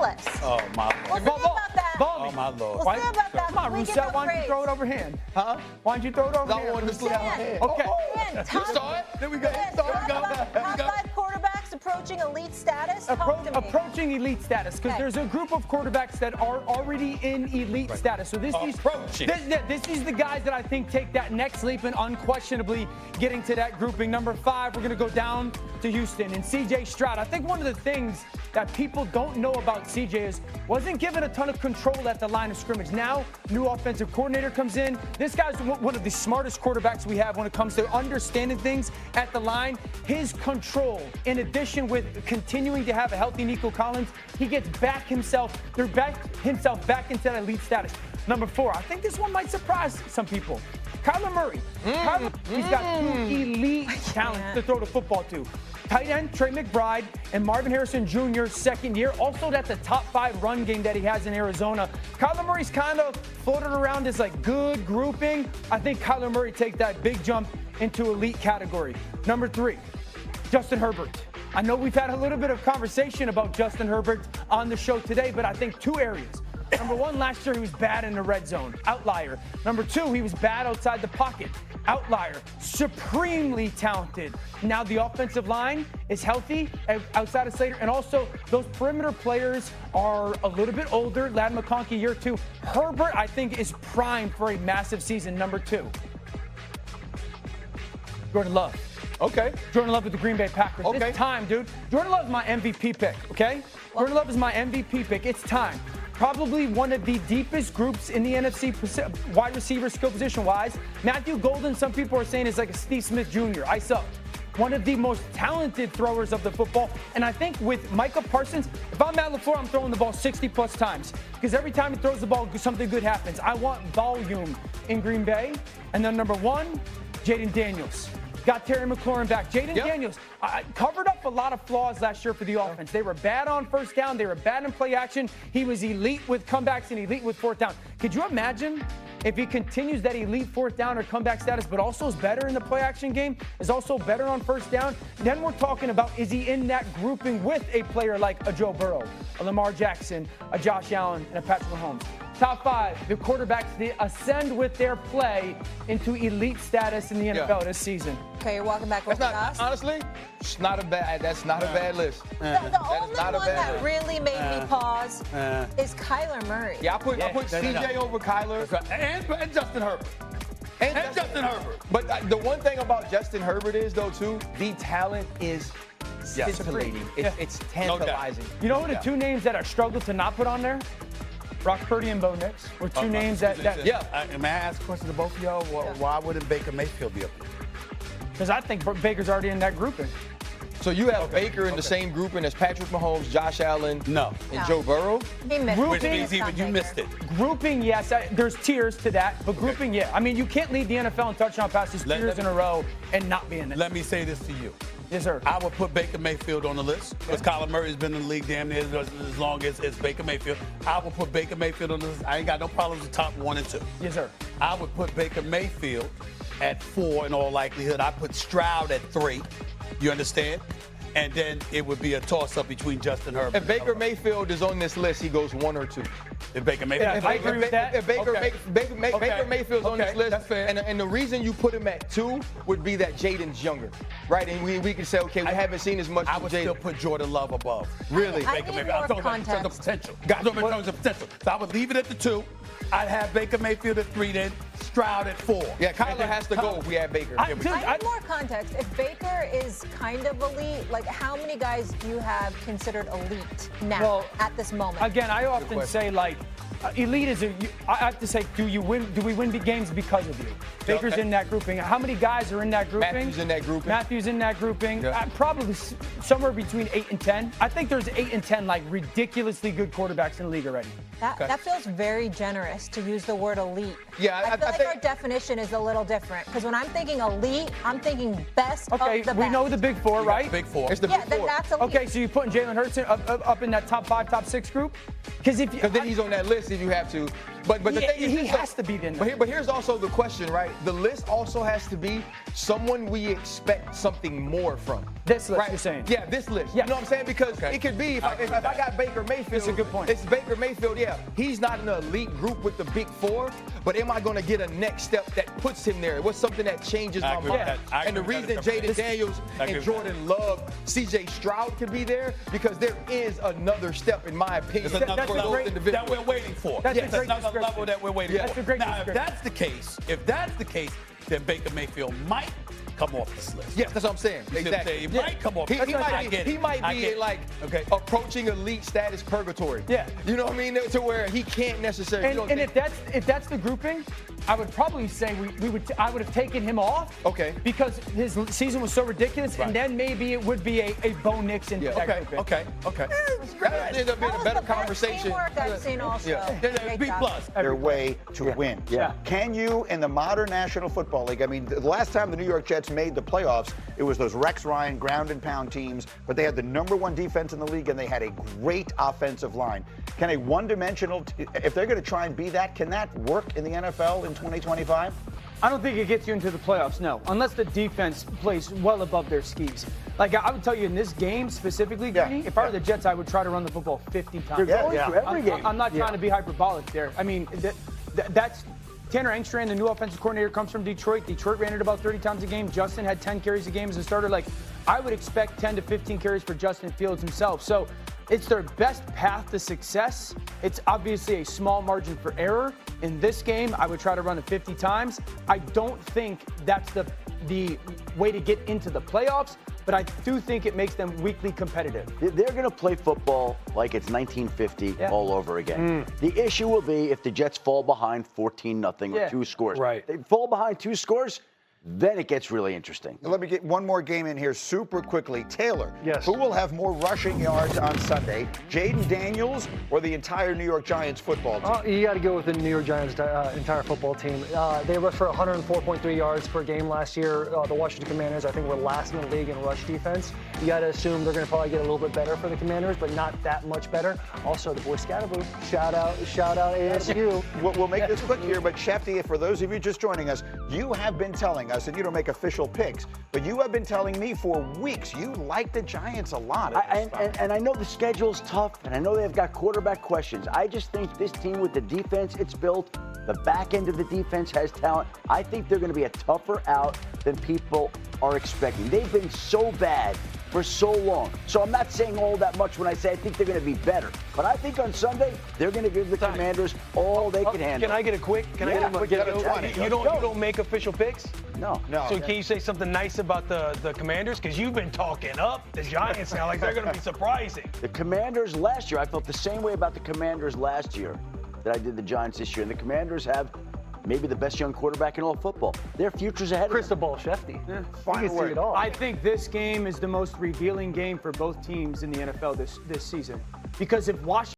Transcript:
list. Oh, my We'll Lord. see about that. Oh, my Lord. We'll see about that. Come on, We give Rousseau, out why don't you grades. throw it overhand? Huh? Why don't you throw it I overhand? wanted to slip out my head. Okay. Dan, You top, saw it? There we go. Dan, There we top go. five- There we top go. 5 quarterbacks approaching elite status. Talk to me. Approaching elite status, because Okay. there's a group of quarterbacks that are already in elite status. So this is the guys that I think take that next leap and unquestionably getting to that grouping. Number 5, we're going to go down to Houston and C.J. Stroud. I think one of the things that people don't know about C.J. is wasn't given a ton of control at the line of scrimmage. Now, new offensive coordinator comes in. This guy's one of the smartest quarterbacks we have when it comes to understanding things at the line. His control, in addition with continuing to have a healthy Nico Collins, he gets himself back into that elite status. Number 4, I think this one might surprise some people. Kyler Murray. He's got 2 elite talents to throw the football to. Tight end Trey McBride and Marvin Harrison Jr. second year. Also, that's the top 5 run game that he has in Arizona. Kyler Murray's kind of floated around as like good grouping. I think Kyler Murray takes that big jump into elite category. Number 3, Justin Herbert. I know we've had a little bit of conversation about Justin Herbert on the show today, but I think 2 areas. Number 1, last year he was bad in the red zone, outlier. Number 2, he was bad outside the pocket, outlier. Supremely talented. Now the offensive line is healthy outside of Slater, and also those perimeter players are a little bit older. Ladd McConkey, year 2. Herbert, I think, is primed for a massive season. Number 2, Jordan Love. Okay. Jordan Love with the Green Bay Packers. Okay. It's time, dude. Jordan Love is my MVP pick, okay? Jordan Love is my MVP pick. It's time. Probably one of the deepest groups in the NFC wide receiver skill position-wise. Matthew Golden, some people are saying, is like a Steve Smith Jr. Ice up. One of the most talented throwers of the football. And I think with Micah Parsons, if I'm Matt LaFleur, I'm throwing the ball 60-plus times. Because every time he throws the ball, something good happens. I want volume in Green Bay. And then number 1, Jayden Daniels. Got Terry McLaurin back. Jayden Daniels covered up a lot of flaws last year for the offense. They were bad on first down. They were bad in play action. He was elite with comebacks and elite with fourth down. Could you imagine if he continues that elite fourth down or comeback status, but also is better in the play action game, is also better on first down? Then we're talking about, is he in that grouping with a player like a Joe Burrow, a Lamar Jackson, a Josh Allen, and a Patrick Mahomes? Top 5, the quarterbacks that ascend with their play into elite status in the NFL this season. Okay, you're walking back over That's not, us. honestly, that's not a bad list. The only one that really made me pause is Kyler Murray. Yeah, I put CJ over Kyler. And Justin Herbert. And Justin Herbert. But the one thing about Justin Herbert is, though, too, the talent is scintillating. It's tantalizing. You know who the 2 names that I struggled to not put on there? Brock Purdy and Bo Nix were 2 names that May I ask a question to both of y'all? Why wouldn't Baker Mayfield be up there? because I think Baker's already in that grouping. So you have Baker in the same grouping as Patrick Mahomes, Josh Allen, and Joe Burrow? He missed Grouping, Which means even you missed it. Grouping, yes. There's tiers to that, but grouping, yeah. I mean, you can't lead the NFL in touchdown passes 2 years in a row and not be in it. Let me say this to you. Yes, sir. I would put Baker Mayfield on the list because Kyler Murray's been in the league damn near as long as Baker Mayfield. I would put Baker Mayfield on the list. I ain't got no problems with top 1 and 2. Yes, sir. I would put Baker Mayfield at 4 in all likelihood. I put Stroud at 3. You understand? And then it would be a toss-up between Justin Herbert. If Baker Mayfield is on this list, he goes 1 or 2. If Baker Mayfield, I agree with that. If Baker Mayfield's on this list, that's fair. And the reason you put him at 2 would be that Jaden's younger, right? And we can say, okay, we haven't seen as much. I would still put Jordan Love above. Really? I Baker need Mayfield. more I'm talking about in terms of context. potential. I'm talking about in terms of potential. So I would leave it at the 2. I'd have Baker Mayfield at 3, then Stroud at 4. Yeah, Kyler has to go if we have Baker. I need more context. If Baker is kind of elite, like how many guys do you have considered elite now at this moment? Again, I often say, like, elite is I have to say, do we win the games because of you? Baker's in that grouping. How many guys are in that grouping? Matthew's in that grouping. Matthew's in that grouping. Yeah. Probably somewhere between 8 and 10. I think there's 8 and 10 like ridiculously good quarterbacks in the league already. That feels very generous to use the word elite. Yeah, I feel like our definition is a little different because when I'm thinking elite, I'm thinking best of the best. We know the big 4, right? Big 4. It's the big 4. then that's elite. Okay, so you're putting Jalen Hurts up in that top 5, top 6 group? Because then he's on that list if you have to. But the thing is, he has to be in there. But here's also the question, right? The list also has to be someone we expect something more from. This list, right? you're saying? Yeah, this list. Yeah. You know what I'm saying? Because it could be, if I got Baker Mayfield. That's a good point. It's Baker Mayfield, yeah. He's not in an elite group with the big four, but am I going to get a next step that puts him there? What's something that changes my mind? And the reason Jayden Daniels and Jordan Love, C.J. Stroud can be there, because there is another step, in my opinion, It's another level that we're waiting for. That's Yes, another level that we're waiting for. That's a great now, if description. that's the case, then Baker Mayfield might come off this list. Yes, that's what I'm saying. Exactly. He might come off. He might be like approaching elite status purgatory. Yeah. You know what I mean? To where he can't necessarily. And if that's the grouping, I would probably say I would have taken him off. Okay. Because his season was so ridiculous, and then maybe it would be a Bo Nixon. Okay. That ended up being a better conversation. Teamwork I've seen also. Yeah. B+. Their way to win. Yeah. Can you, in the modern National Football League, I mean, the last time the New York Jets made the playoffs, it was those Rex Ryan ground and pound teams, but they had the #1 defense in the league and they had a great offensive line. Can a one-dimensional, if they're going to try and be that, can that work in the NFL in 2025? I don't think it gets you into the playoffs, no, unless the defense plays well above their skis. Like I would tell you in this game specifically, Greeny, if I were the Jets, I would try to run the football 50 times. They're going through every game. I'm not trying to be hyperbolic there. I mean, that's Tanner Engstrand, the new offensive coordinator, comes from Detroit. Detroit ran it about 30 times a game. Justin had 10 carries a game as a starter. Like, I would expect 10 to 15 carries for Justin Fields himself. So it's their best path to success. It's obviously a small margin for error. In this game, I would try to run it 50 times. I don't think that's the way to get into the playoffs, but I do think it makes them weakly competitive. They're going to play football like it's 1950 all over again. The issue will be if the Jets fall behind 14-0 or 2 scores. Right. They fall behind 2 scores, then it gets really interesting. Let me get one more game in here super quickly. Taylor, Yes. who will have more rushing yards on Sunday, Jayden Daniels or the entire New York Giants football team? You got to go with the New York Giants entire football team. They rushed for 104.3 yards per game last year. The Washington Commanders, I think, were last in the league in rush defense. You got to assume they're going to probably get a little bit better for the Commanders, but not that much better. Also, the boy Scatterboo, shout out ASU. We'll make this quick here, but Shefty, for those of you just joining us, you have been telling us, and you don't make official picks, but you have been telling me for weeks you like the Giants a lot. And I know the schedule's tough, and I know they've got quarterback questions. I just think this team with the defense it's built, the back end of the defense has talent. I think they're going to be a tougher out than people are expecting. They've been so bad for so long. So I'm not saying all that much when I say I think they're going to be better. But I think on Sunday, they're going to give the Commanders all they can handle. Can I get a quick? You don't make official picks? No. So can you say something nice about the Commanders? Because you've been talking up the Giants now, like they're going to be surprising. The Commanders last year, I felt the same way about the Commanders last year that I did the Giants this year. And the Commanders have maybe the best young quarterback in all of football. Their future's ahead of them. Crystal ball, Shefty. Yeah. You can see it all. I think this game is the most revealing game for both teams in the NFL this season. Because if Washington